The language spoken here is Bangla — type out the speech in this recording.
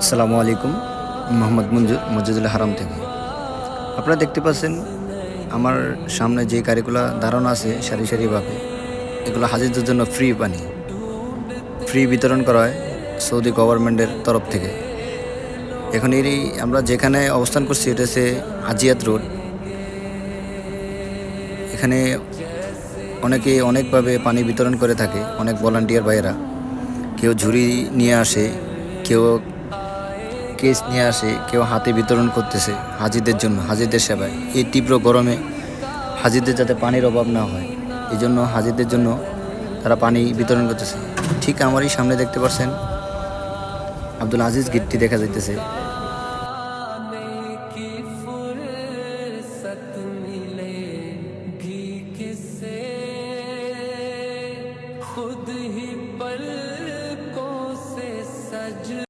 আসসালামু আলাইকুম। মোহাম্মদ মঞ্জুর মসজিদুল হারাম থেকে। আপনারা দেখতে পাচ্ছেন আমার সামনে যে গাড়িগুলা দাঁড়ানো আছে সারি সারিভাবে, এগুলো হাজিদের জন্য ফ্রি পানি, ফ্রি বিতরণ করা হয় সৌদি গভর্নমেন্টের তরফ থেকে। এখন আমরা যেখানে অবস্থান করছি এটা হচ্ছে আজিয়াত রোড। এখানে অনেকে অনেকভাবে পানি বিতরণ করে থাকে, অনেক ভলান্টিয়ার ভাইয়েরা। কেউ ঝুড়ি নিয়ে আসে, কেউ কেস নিয়ে আসে, কেউ হাতে বিতরণ করতেছে হাজিদের জন্য, হাজিদের সেবায়। এই তীব্র গরমে হাজিদের যাতে পানির অভাব না হয়, এই জন্য হাজিদের জন্য তারা পানি বিতরণ করতেছে। ঠিক আমারই সামনে দেখতে পাচ্ছেন আব্দুল আজিজ গিট্টি দেখা যাইতেছে।